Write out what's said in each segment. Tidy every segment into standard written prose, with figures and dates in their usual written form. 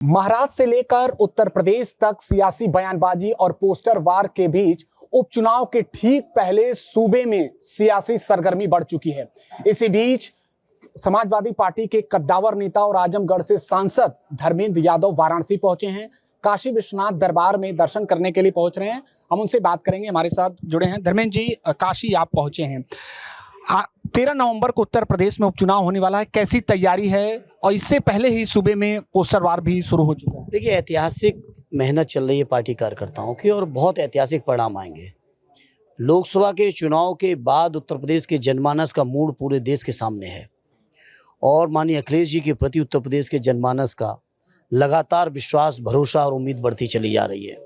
महाराष्ट्र से लेकर उत्तर प्रदेश तक सियासी बयानबाजी और पोस्टर वार के बीच उपचुनाव के ठीक पहले सूबे में सियासी सरगर्मी बढ़ चुकी है। इसी बीच समाजवादी पार्टी के कद्दावर नेता और आजमगढ़ से सांसद धर्मेंद्र यादव वाराणसी पहुंचे हैं। काशी विश्वनाथ दरबार में दर्शन करने के लिए पहुंच रहे हैं। हम उनसे बात करेंगे। हमारे साथ जुड़े हैं धर्मेंद्र जी। काशी आप पहुंचे हैं। 13 नवंबर को उत्तर प्रदेश में उपचुनाव होने वाला है, कैसी तैयारी है? और इससे पहले ही सूबे में पोस्टर वार भी शुरू हो चुका है। देखिए, ऐतिहासिक मेहनत चल रही है पार्टी कार्यकर्ताओं की और बहुत ऐतिहासिक परिणाम आएंगे। लोकसभा के चुनाव के बाद उत्तर प्रदेश के जनमानस का मूड पूरे देश के सामने है और माननीय अखिलेश जी के प्रति उत्तर प्रदेश के जनमानस का लगातार विश्वास, भरोसा और उम्मीद बढ़ती चली जा रही है।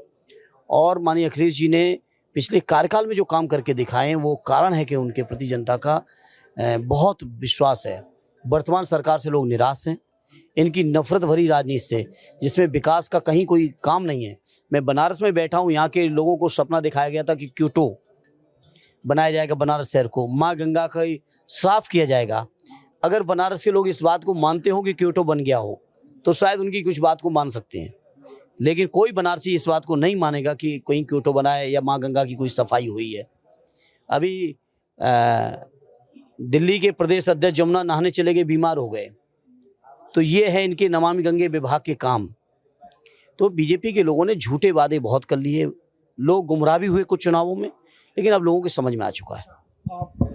और माननीय अखिलेश जी ने पिछले कार्यकाल में जो काम करके दिखाए हैं वो कारण है कि उनके प्रति जनता का बहुत विश्वास है। वर्तमान सरकार से लोग निराश हैं, इनकी नफरत भरी राजनीति से, जिसमें विकास का कहीं कोई काम नहीं है। मैं बनारस में बैठा हूँ, यहाँ के लोगों को सपना दिखाया गया था कि क्योटो बनाया जाएगा, बनारस शहर को माँ गंगा का साफ किया जाएगा। अगर बनारस के लोग इस बात को मानते हो कि क्योटो बन गया हो तो शायद उनकी कुछ बात को मान सकते हैं, लेकिन कोई बनारसी इस बात को नहीं मानेगा कि कहीं क्योटो बना है या माँ गंगा की कोई सफाई हुई है। अभी दिल्ली के प्रदेश अध्यक्ष जमुना नहाने चले गए, बीमार हो गए, तो ये है इनके नमामि गंगे विभाग के काम। तो बीजेपी के लोगों ने झूठे वादे बहुत कर लिए, लोग गुमराह भी हुए कुछ चुनावों में, लेकिन अब लोगों के समझ में आ चुका है।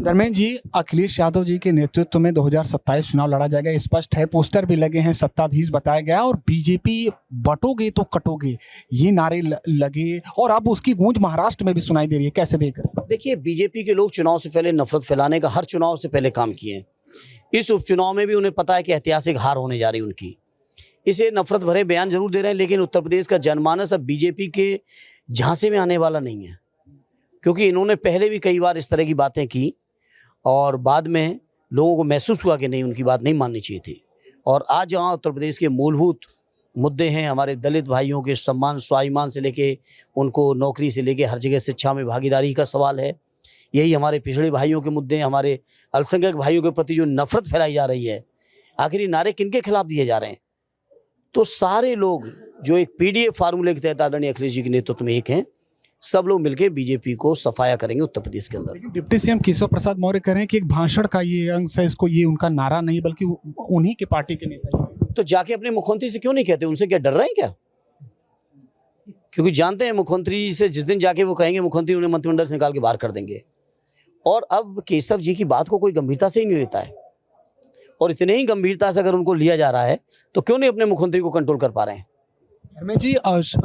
धर्मेंद्र जी, अखिलेश यादव जी के नेतृत्व में 2027 चुनाव लड़ा जाएगा, स्पष्ट है। पोस्टर भी लगे हैं, सत्ताधीश बताया गया और बीजेपी बटोगे तो कटोगे, ये नारे लगे और अब उसकी गूंज महाराष्ट्र में भी सुनाई दे रही है। कैसे देख रहे हैं? देखिए, बीजेपी के लोग चुनाव से पहले नफरत फैलाने का हर चुनाव से पहले काम किए हैं। इस उपचुनाव में भी उन्हें पता है कि ऐतिहासिक हार होने जा रही उनकी, इसे नफरत भरे बयान जरूर दे रहे हैं, लेकिन उत्तर प्रदेश का जनमानस अब बीजेपी के झांसे में आने वाला नहीं है, क्योंकि इन्होंने पहले भी कई बार इस तरह की बातें की और बाद में लोगों को महसूस हुआ कि नहीं, उनकी बात नहीं माननी चाहिए थी। और आज जहाँ उत्तर प्रदेश के मूलभूत मुद्दे हैं, हमारे दलित भाइयों के सम्मान स्वाभिमान से लेके उनको नौकरी से लेके हर जगह शिक्षा में भागीदारी का सवाल है, यही हमारे पिछड़े भाइयों के मुद्दे हैं, हमारे अल्पसंख्यक भाइयों के प्रति जो नफरत फैलाई जा रही है, आखिर ये नारे किनके खिलाफ दिए जा रहे हैं? तो सारे लोग जो एक पीडीएफ फार्मूले के तहत आदरणीय अखिलेश जी के नेतृत्व में एक हैं, सब लोग मिलकर बीजेपी को सफाया करेंगे उत्तर प्रदेश के अंदर। डिप्टी सीएम केशव प्रसाद मौर्य कह रहे हैं कि एक भाषण का ये अंश है, इसको ये उनका नारा नहीं बल्कि उन्हीं के पार्टी के नेता। तो जाके अपने मुख्यमंत्री से क्यों नहीं कहते? उनसे क्या डर रहे हैं क्या? क्योंकि जानते हैं मुख्यमंत्री से जिस दिन जाके वो कहेंगे, मुख्यमंत्री उन्हें मंत्रिमंडल से निकाल के बाहर कर देंगे। और अब केशव जी की बात को कोई गंभीरता से ही नहीं लेता है, और इतने ही गंभीरता से अगर उनको लिया जा रहा है तो क्यों नहीं अपने मुख्यमंत्री को कंट्रोल कर पा रहे हैं? धर्मेंद्र जी,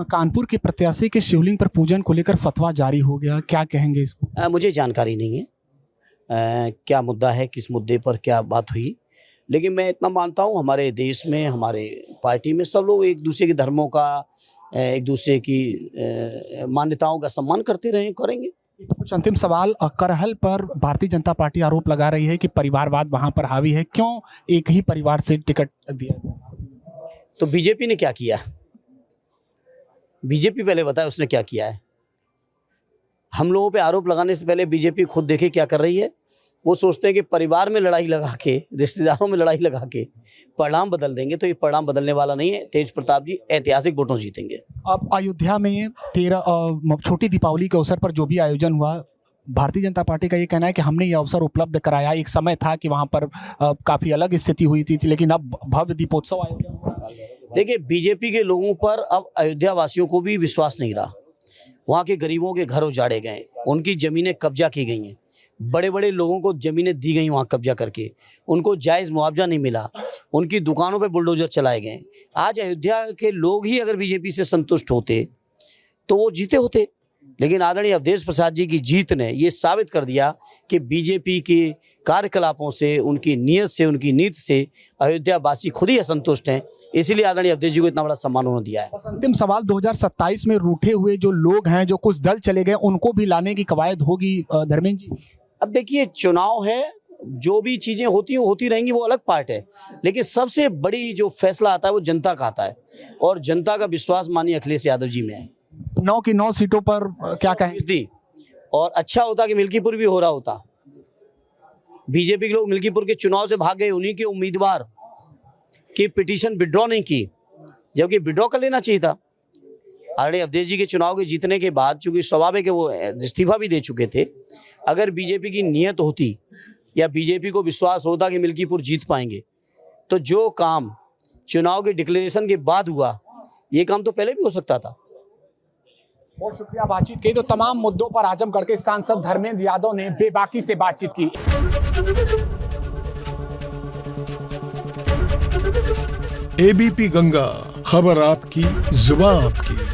कानपुर के प्रत्याशी के शिवलिंग पर पूजन को लेकर फतवा जारी हो गया, क्या कहेंगे इसको? मुझे जानकारी नहीं है क्या मुद्दा है, किस मुद्दे पर क्या बात हुई, लेकिन मैं इतना मानता हूँ हमारे देश में, हमारे पार्टी में सब लोग एक दूसरे के धर्मों का, एक दूसरे की मान्यताओं का सम्मान करते रहे, करेंगे। कुछ अंतिम सवाल। करहल पर भारतीय जनता पार्टी आरोप लगा रही है कि परिवारवाद वहां पर हावी है, क्यों एक ही परिवार से टिकट दिया? तो बीजेपी ने क्या किया? बीजेपी पहले बताए उसने क्या किया है। हम लोगों पे आरोप लगाने से पहले बीजेपी खुद देखे क्या कर रही है। वो सोचते हैं कि परिवार में लड़ाई लगा के, रिश्तेदारों में लड़ाई लगा के परिणाम बदल देंगे, तो ये परिणाम बदलने वाला नहीं है। तेज प्रताप जी ऐतिहासिक वोटों जीतेंगे। अब अयोध्या में 13 छोटी दीपावली के अवसर पर जो भी आयोजन हुआ, भारतीय जनता पार्टी का ये कहना है कि हमने ये अवसर उपलब्ध कराया। एक समय था कि वहाँ पर काफ़ी अलग स्थिति हुई थी, लेकिन अब भव्य दीपोत्सव आयोजन हुआ। देखिए, बीजेपी के लोगों पर अब अयोध्या वासियों को भी विश्वास नहीं रहा। वहाँ के गरीबों के घर उजाड़े गए, उनकी ज़मीनें कब्जा की गई हैं, बड़े बड़े लोगों को ज़मीनें दी गई वहाँ कब्जा करके, उनको जायज़ मुआवजा नहीं मिला, उनकी दुकानों पे बुलडोजर चलाए गए। आज अयोध्या के लोग ही अगर बीजेपी से संतुष्ट होते तो वो जीते होते, लेकिन आदरणीय अवधेश प्रसाद जी की जीत ने ये साबित कर दिया कि बीजेपी के कार्यकलापों से, उनकी नीयत से, उनकी नीति से अयोध्या वासी खुद ही असंतुष्ट हैं। इसीलिए आदरणीय अवधेश जी को इतना बड़ा सम्मान उन्होंने दिया है। अंतिम सवाल, 2027 में रूठे हुए जो लोग हैं, जो कुछ दल चले गए, उनको भी लाने की कवायद होगी धर्मेंद्र जी? अब देखिए, चुनाव है, जो भी चीज़ें होती रहेंगी वो अलग पार्ट है, लेकिन सबसे बड़ी जो फैसला आता है वो जनता का आता है, और जनता का विश्वास माननीय अखिलेश यादव जी में है। 9 की 9 सीटों पर क्या कहें? और अच्छा होता कि मिल्कीपुर भी हो रहा होता। बीजेपी के लोग मिल्कीपुर के चुनाव से भाग गए, उन्हीं के उम्मीदवार की पिटीशन विड्रॉ नहीं की, जबकि विड्रॉ कर लेना चाहिए था। आरडी अवधेश जी के चुनाव के जीतने के बाद, चूंकि स्वाभाविक है वो इस्तीफा भी दे चुके थे, अगर बीजेपी की नीयत होती या बीजेपी को विश्वास होता कि मिल्कीपुर जीत पाएंगे, तो जो काम चुनाव के डिक्लेरेशन के बाद हुआ, ये काम तो पहले भी हो सकता था। बहुत शुक्रिया बातचीत की। तो तमाम मुद्दों पर आजमगढ़ के सांसद धर्मेंद्र यादव ने बेबाकी से बातचीत की। एबीपी गंगा, खबर आपकी, जुबान आपकी।